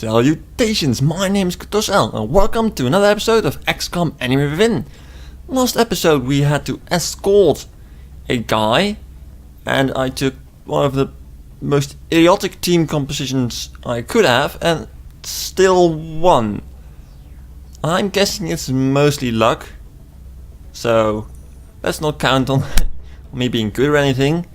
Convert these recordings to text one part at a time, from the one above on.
Salutations, my name is Kartosael and welcome to another episode of XCOM Anime Within. Last episode we had to escort a guy and I took one of the most idiotic team compositions I could have and still won. I'm guessing it's mostly luck, so let's not count on me being good or anything.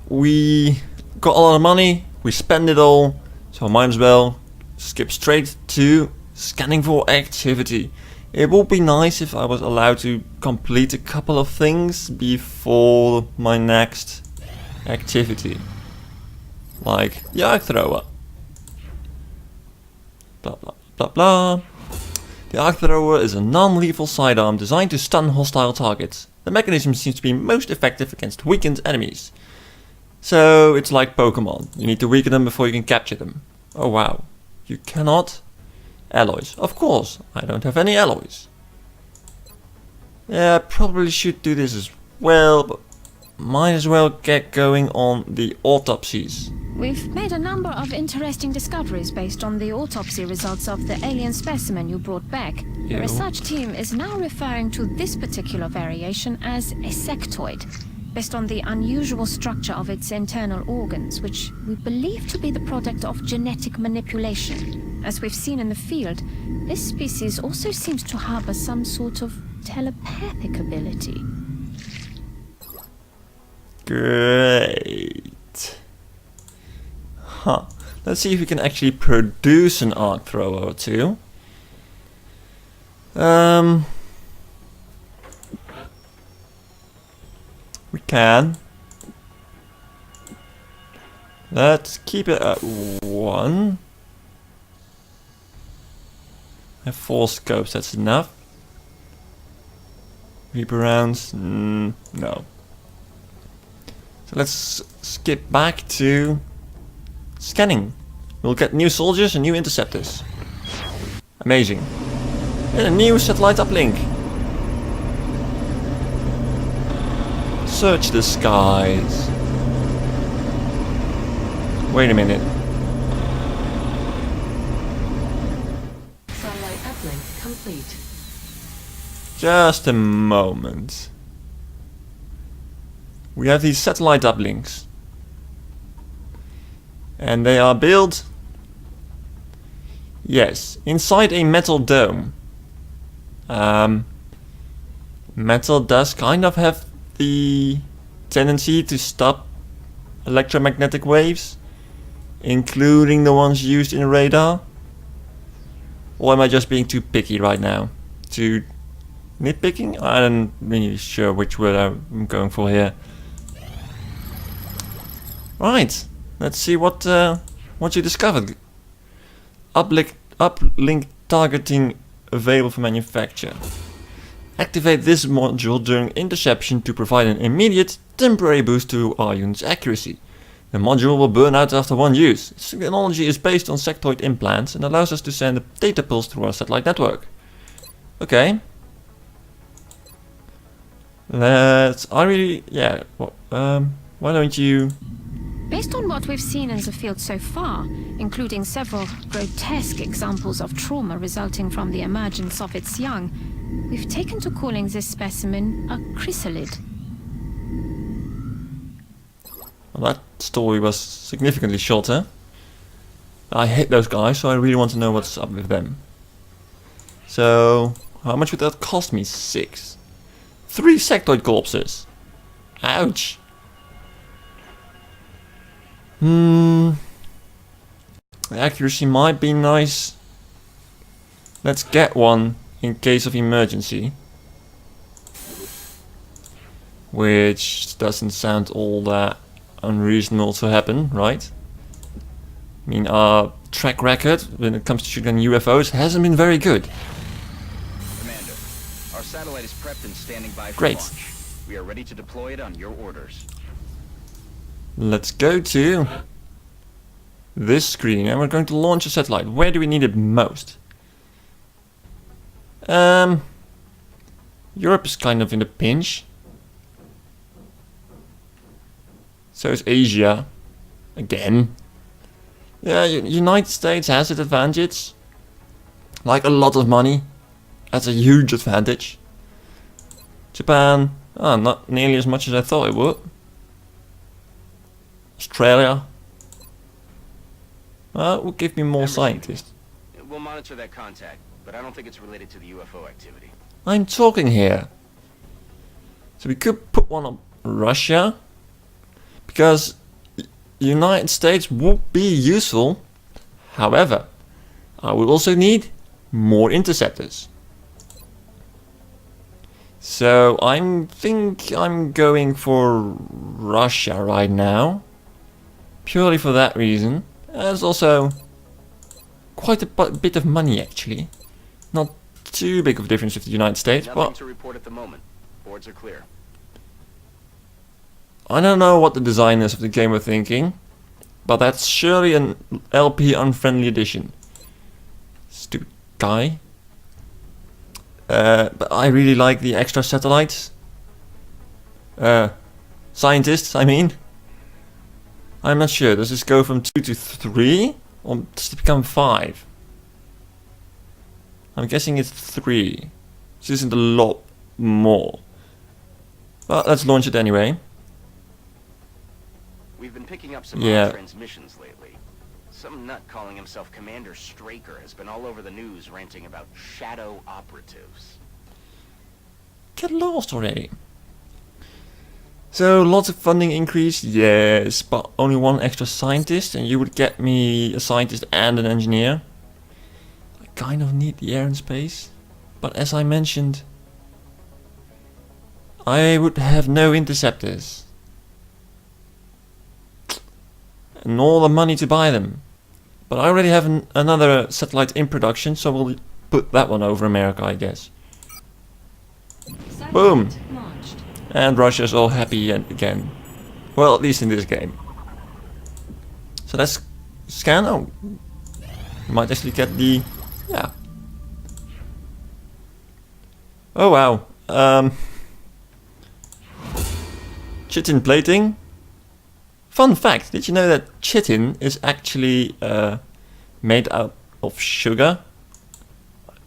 We got a lot of money, we spent it all, so I might as well skip straight to scanning for activity. It would be nice if I was allowed to complete a couple of things before my next activity. Like the arc thrower. Blah blah blah blah. The arc thrower is a non-lethal sidearm designed to stun hostile targets. The mechanism seems to be most effective against weakened enemies. So it's like Pokemon. You need to weaken them before you can capture them. Oh wow. You cannot? Alloys. Of course. I don't have any alloys. Yeah, probably should do this as well, but might as well get going on the autopsies. We've made a number of interesting discoveries based on the autopsy results of the alien specimen you brought back. The research team is now referring to this particular variation as a sectoid, based on the unusual structure of its internal organs, which we believe to be the product of genetic manipulation. As we've seen in the field, this species also seems to harbor some sort of telepathic ability. Great. Huh. Let's see if we can actually produce an arc thrower or two. We can. Let's keep it at 1. I have 4 scopes, that's enough. Reaper rounds? No. So let's skip back to scanning. We'll get new soldiers and new interceptors. Amazing. And a new satellite uplink. Search the skies. Wait a minute. Satellite uplink complete. Just a moment. We have these satellite uplinks. And they are built, yes, inside a metal dome. Metal does kind of have the tendency to stop electromagnetic waves, including the ones used in radar. Or am I just being too picky right now? Too nitpicking? I'm not really sure which word I'm going for here. Right, let's see what you discovered. Uplink targeting available for manufacture. Activate this module during interception to provide an immediate temporary boost to our unit's accuracy. The module will burn out after 1 use. Its technology is based on sectoid implants and allows us to send a data pulse through our satellite network. Okay. Why don't you... Based on what we've seen in the field so far, including several grotesque examples of trauma resulting from the emergence of its young, we've taken to calling this specimen a chrysalid. Well, that story was significantly shorter. I hate those guys, so I really want to know what's up with them. So, how much would that cost me? 6. 3 sectoid corpses. Ouch. The accuracy might be nice. Let's get one in case of emergency. Which doesn't sound all that unreasonable to happen, right? I mean, our track record when it comes to shooting UFOs hasn't been very good. Commander, our satellite is prepped and standing by for Great. launch. We are ready to deploy it on your orders. Let's go to this screen and we're going to launch a satellite. Where do we need it most? Europe is kind of in a pinch. So is Asia. Again. Yeah, United States has its advantage. Like a lot of money. That's a huge advantage. Japan, not nearly as much as I thought it would. Australia, will give me more scientists. We'll monitor that contact, but I don't think it's related to the UFO activity. I'm talking here. So we could put one on Russia, because United States would be useful. However, I would also need more interceptors. So I think I'm going for Russia right now. Purely for that reason. There's also quite a bit of money actually. Not too big of a difference with the United States, Nothing but to report at the moment. Boards are clear. I don't know what the designers of the game were thinking, but that's surely an LP unfriendly edition. Stupid guy. But I really like the extra satellites. Scientists, I mean. I'm not sure. Does this go from 2 to 3? Or does it become 5? I'm guessing it's 3. This isn't a lot more. Well, let's launch it anyway. We've been picking up some Yeah. odd transmissions lately. Some nut calling himself Commander Straker has been all over the news ranting about shadow operatives. Get lost already. So, lots of funding increase, yes, but only one extra scientist, and you would get me a scientist and an engineer. I kind of need the air and space, but as I mentioned, I would have no interceptors. And all the money to buy them. But I already have another satellite in production, so we'll put that one over America, I guess. Boom! Launched. And Russia's all happy again. Well, at least in this game. So let's scan. Oh, we might actually get the... yeah. Oh wow. Chitin plating. Fun fact, did you know that chitin is actually made out of sugar?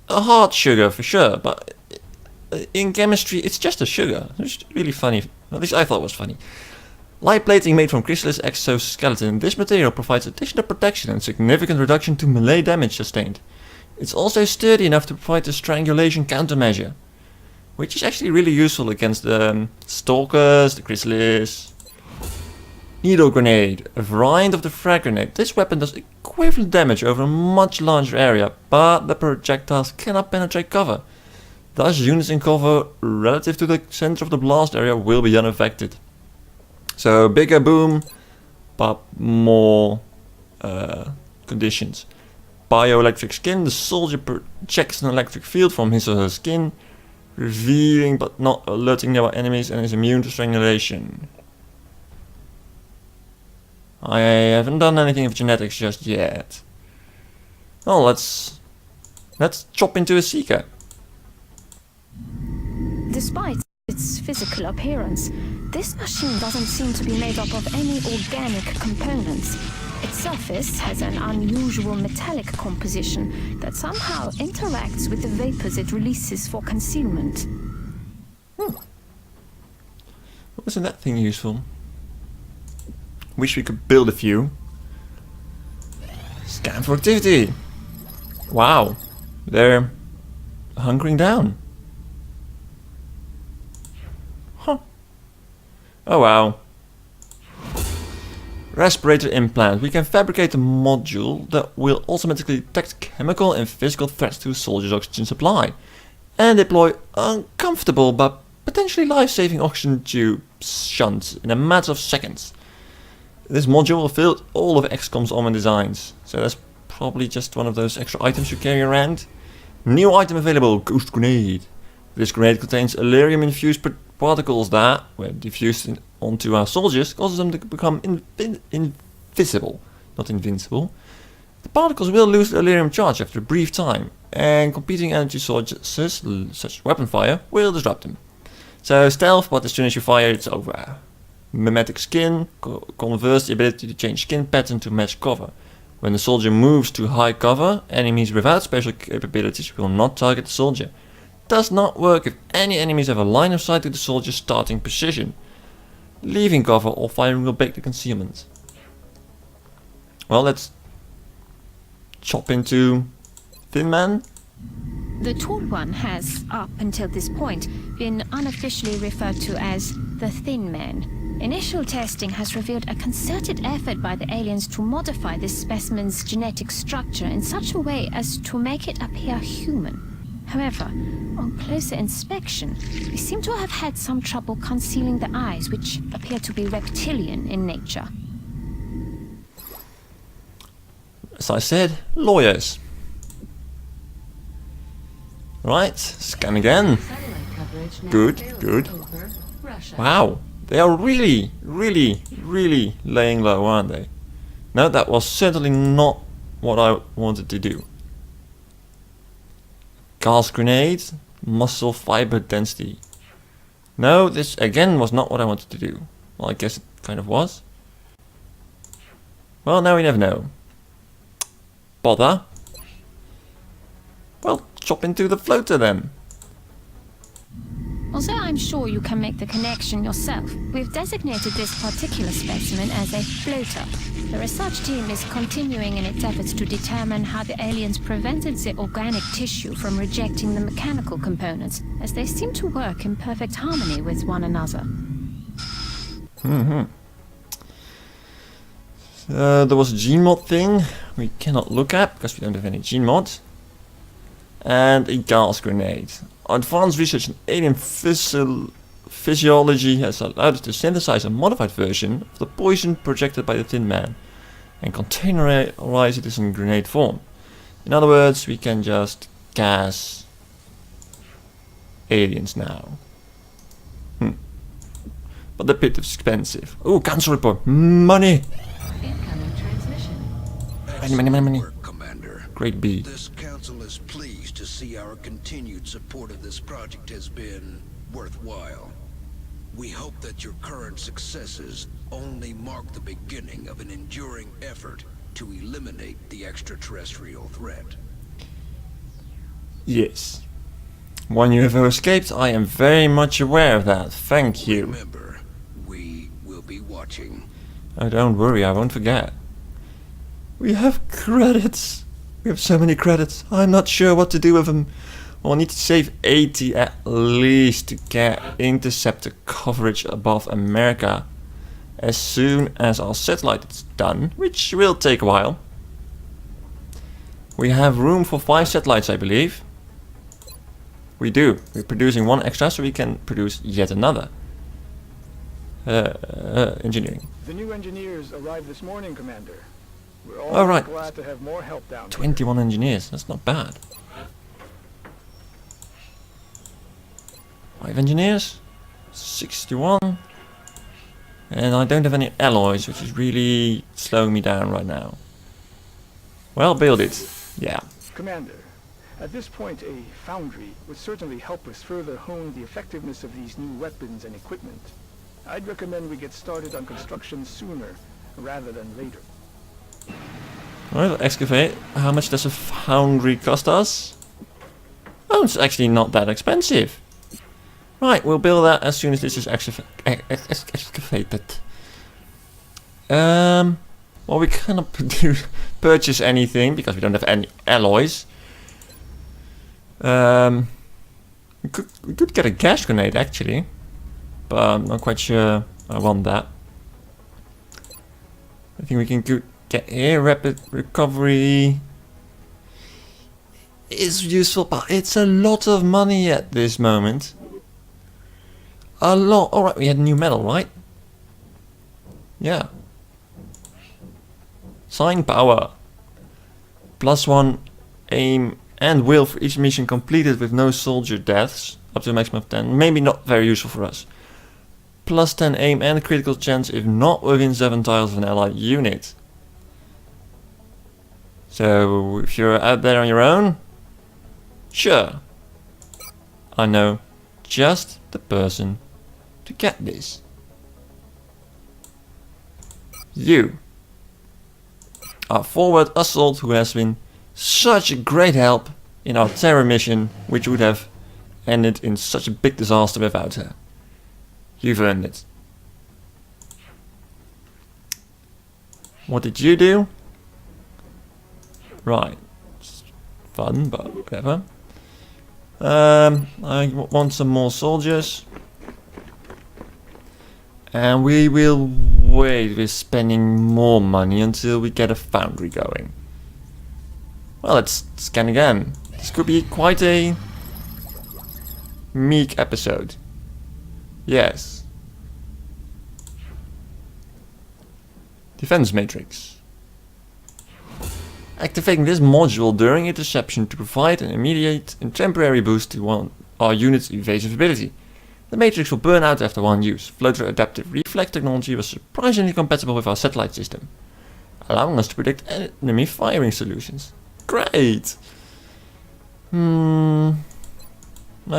A hard sugar for sure, but in chemistry it's just a sugar. It's really funny, at least I thought it was funny. Light plating made from chrysalis exoskeleton. This material provides additional protection and significant reduction to melee damage sustained. It's also sturdy enough to provide a strangulation countermeasure, which is actually really useful against the stalkers, the chrysalis. Needle grenade, a variant of the frag grenade. This weapon does equivalent damage over a much larger area, but the projectiles cannot penetrate cover. Thus, units in cover relative to the center of the blast area will be unaffected. So, bigger boom, but more conditions. Bioelectric skin, the soldier projects an electric field from his or her skin, revealing but not alerting nearby enemies, and is immune to strangulation. I haven't done anything with genetics just yet. Well, let's chop into a seeker. Despite its physical appearance, this machine doesn't seem to be made up of any organic components. Its surface has an unusual metallic composition that somehow interacts with the vapors it releases for concealment. Wasn't that thing useful? Wish we could build a few. Scan for activity. Wow, they're hunkering down. Huh. Oh wow. Respirator implant. We can fabricate a module that will automatically detect chemical and physical threats to a soldier's oxygen supply and deploy uncomfortable but potentially life-saving oxygen tube shunts in a matter of seconds. This module will fit all of XCOM's armor designs, so that's probably just one of those extra items you carry around. New item available, Ghost Grenade. This grenade contains Elerium-infused particles that, when diffused onto our soldiers, causes them to become invisible, not invincible. The particles will lose the Elerium charge after a brief time, and competing energy sources, such as weapon fire, will disrupt them. So stealth, but as soon as you fire, it's over. Mimetic skin converts the ability to change skin pattern to match cover. When the soldier moves to high cover, enemies without special capabilities will not target the soldier. Does not work if any enemies have a line of sight to the soldier's starting position. Leaving cover or firing will break the concealment. Well, let's chop into Thin Man. The Tall One has, up until this point, been unofficially referred to as the Thin Man. Initial testing has revealed a concerted effort by the aliens to modify this specimen's genetic structure in such a way as to make it appear human. However, on closer inspection, they seem to have had some trouble concealing the eyes, which appear to be reptilian in nature. As I said, lawyers. Right, scan again. Satellite coverage now Good, fairly good. over Russia. Wow, they are really, really, really laying low, aren't they? No, that was certainly not what I wanted to do. Gas grenade, muscle fiber density. No, this again was not what I wanted to do. Well, I guess it kind of was. Well, now we never know. Bother. Well, chop into the floater then. Although I'm sure you can make the connection yourself, we've designated this particular specimen as a floater. The research team is continuing in its efforts to determine how the aliens prevented the organic tissue from rejecting the mechanical components, as they seem to work in perfect harmony with one another. There was a gene mod thing we cannot look at because we don't have any gene mods. And a gas grenade. Advanced research in alien physiology has allowed us to synthesize a modified version of the poison projected by the Thin Man and containerize it in grenade form. In other words, we can just gas aliens now. But the bit is expensive. Oh, council report. Money! Incoming transmission. Money. Work, Commander. Great B. This council is pleased to see our continued support of this project has been worthwhile. We hope that your current successes only mark the beginning of an enduring effort to eliminate the extraterrestrial threat. Yes. One UFO escaped, I am very much aware of that. Thank you. Remember, we will be watching. Oh, don't worry, I won't forget. We have credits. We have so many credits. I'm not sure what to do with them. Well, I need to save 80 at least to get interceptor coverage above America as soon as our satellite is done, which will take a while. We have room for 5 satellites, I believe. We do. We're producing one extra, so we can produce yet another. Engineering. The new engineers arrived this morning, Commander. We're all Oh, right. glad to have more help down here. 21 engineers, that's not bad. 5 engineers, 61. And I don't have any alloys, which is really slowing me down right now. Well, build it. Yeah. Commander, at this point a foundry would certainly help us further hone the effectiveness of these new weapons and equipment. I'd recommend we get started on construction sooner rather than later. Well, excavate. How much does a foundry cost us? Oh, it's actually not that expensive. Right, we'll build that as soon as this is excavated. Well, we cannot purchase anything because we don't have any alloys. We could get a gas grenade actually, but I'm not quite sure I want that. I think we can get here. Rapid recovery is useful, but it's a lot of money at this moment. A lot. Alright, we had new metal, right? Yeah. Sign power. +1 aim and will for each mission completed with no soldier deaths. Up to a maximum of 10. Maybe not very useful for us. +10 aim and critical chance if not within 7 tiles of an allied unit. So if you're out there on your own, sure. I know just the person to get this. You. our forward Assault, who has been such a great help in our terror mission, which would have ended in such a big disaster without her. You've earned it. What did you do? Right. It's fun, but whatever. I want some more soldiers. And we will wait with spending more money until we get a foundry going. Well, let's scan again. This could be quite a meek episode. Yes. Defense matrix. Activating this module during interception to provide an immediate and temporary boost to our unit's evasive ability. The matrix will burn out after one use. Floater adaptive reflex technology was surprisingly compatible with our satellite system, allowing us to predict enemy firing solutions. Great! I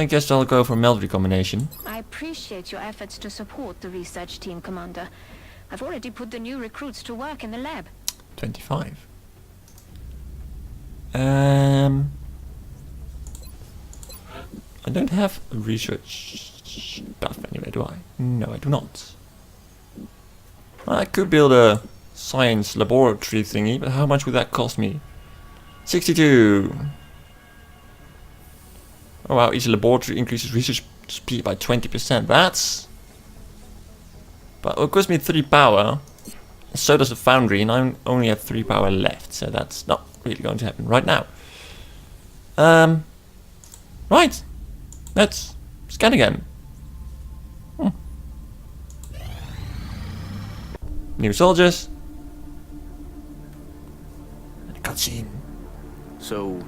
guess I'll go for meld recombination. I appreciate your efforts to support the research team, Commander. I've already put the new recruits to work in the lab. 25. I don't have a research stuff anyway, do I? No, I do not. I could build a science laboratory thingy, but how much would that cost me? 62. Oh wow, each laboratory increases research speed by 20%. That's... But it costs me 3 power. So does the foundry, and I only have 3 power left, so that's not really going to happen right now. Right. Let's scan again. New soldiers. And a cutscene. So,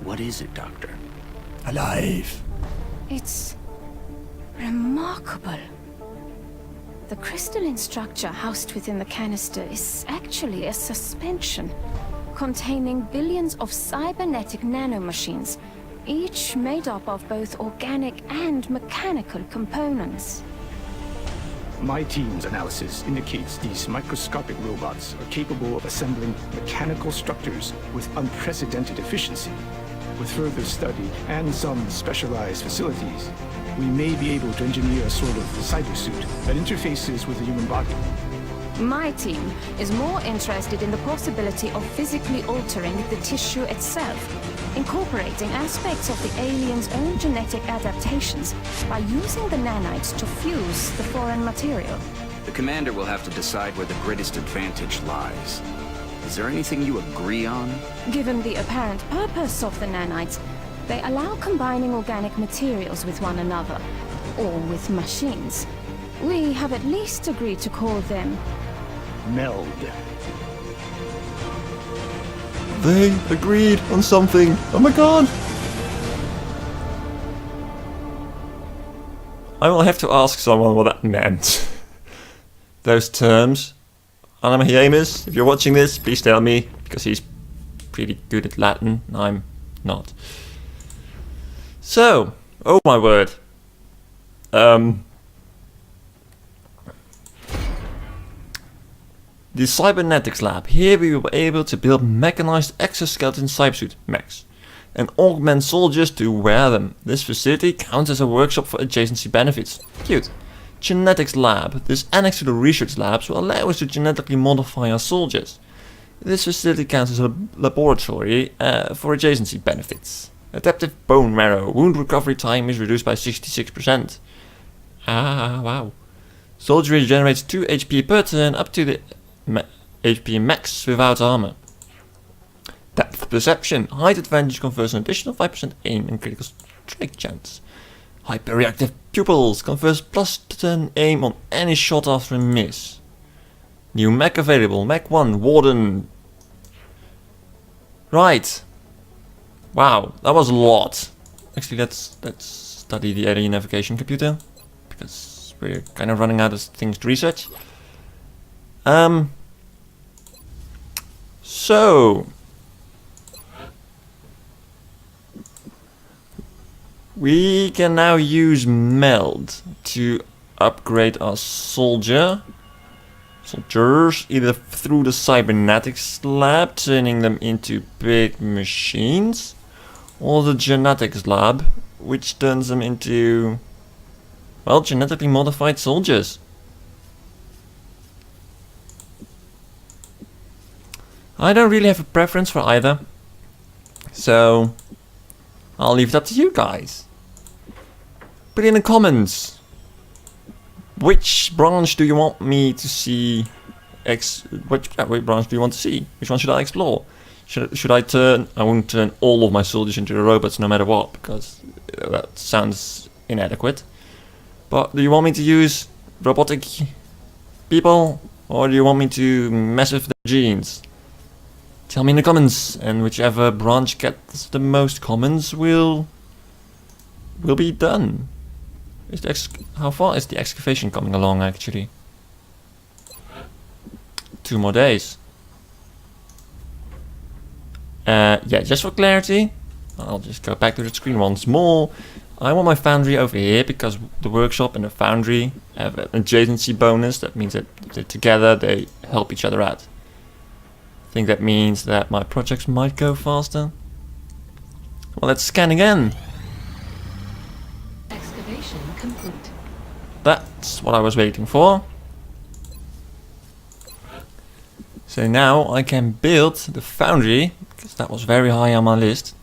what is it, Doctor? Alive. It's remarkable. The crystalline structure housed within the canister is actually a suspension containing billions of cybernetic nanomachines, each made up of both organic and mechanical components. My team's analysis indicates these microscopic robots are capable of assembling mechanical structures with unprecedented efficiency. With further study and some specialized facilities, we may be able to engineer a sort of cybersuit that interfaces with the human body. My team is more interested in the possibility of physically altering the tissue itself, incorporating aspects of the alien's own genetic adaptations by using the nanites to fuse the foreign material. The commander will have to decide where the greatest advantage lies. Is there anything you agree on? Given the apparent purpose of the nanites, they allow combining organic materials with one another, or with machines. We have at least agreed to call them Meld. They agreed on something. Oh my god. I will have to ask someone what that meant. Those terms. Anamahiamus, if you're watching this, please tell me, because he's pretty good at Latin. I'm not. So, oh my word. The Cybernetics Lab. Here we will be able to build mechanized exoskeleton cybersuit mechs and augment soldiers to wear them. This facility counts as a workshop for adjacency benefits. Cute. Genetics Lab. This annex to the research labs will allow us to genetically modify our soldiers. This facility counts as a laboratory for adjacency benefits. Adaptive bone marrow. Wound recovery time is reduced by 66%. Ah, wow. Soldier regenerates 2 HP per turn up to the HP max without armor. Depth perception. Height advantage confers an additional 5% aim and critical strike chance. Hyperreactive pupils confers plus 10 aim on any shot after a miss. New mech available. Mech 1 Warden. Right. Wow, that was a lot. Actually, let's study the alien navigation computer, because we're kind of running out of things to research. So we can now use meld to upgrade our soldier. soldiers, either through the cybernetics lab, turning them into big machines, or the genetics lab, which turns them into, well, genetically modified soldiers. I don't really have a preference for either, so I'll leave it up to you guys. Put in the comments, which branch do you want me to see? Which branch do you want to see? Which one should I explore? Should I turn? I won't turn all of my soldiers into robots no matter what, because that sounds inadequate. But do you want me to use robotic people, or do you want me to mess with their genes? Tell me in the comments, and whichever branch gets the most comments will be done. How far is the excavation coming along, actually? 2 more days. Yeah, just for clarity, I'll just go back to the screen once more. I want my foundry over here because the workshop and the foundry have an adjacency bonus. That means that they're together, they help each other out. I think that means that my projects might go faster. Well, let's scan again. Excavation complete. That's what I was waiting for. So now I can build the foundry, because that was very high on my list.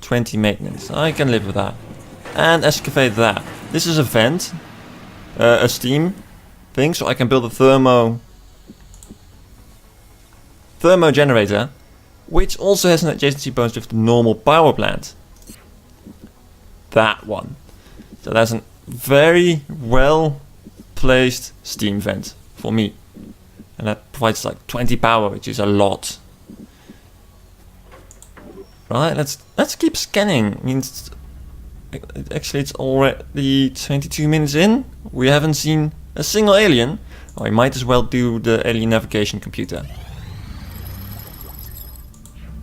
20 maintenance. I can live with that. And excavate that. This is a vent, a steam thing, so I can build a thermo generator, which also has an adjacency bonus with the normal power plant. That one. So that's a very well placed steam vent for me, and that provides like 20 power, which is a lot. Right, let's keep scanning. Means actually it's already 22 minutes in. We haven't seen a single alien. Or we might as well do the alien navigation computer.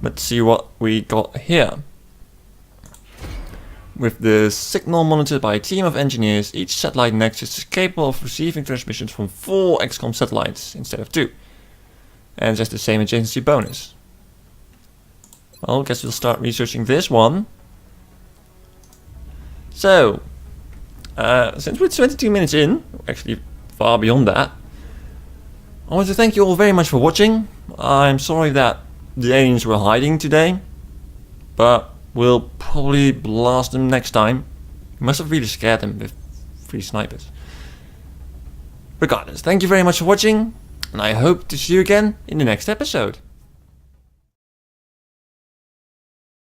Let's see what we got here. With the signal monitored by a team of engineers, each satellite nexus is capable of receiving transmissions from 4 XCOM satellites instead of 2. And just the same adjacency bonus. Well, I guess we'll start researching this one. So, since we're 22 minutes in, actually far beyond that, I want to thank you all very much for watching. I'm sorry that the aliens were hiding today, but we'll probably blast them next time. We must have really scared them with 3 snipers. Regardless, thank you very much for watching, and I hope to see you again in the next episode.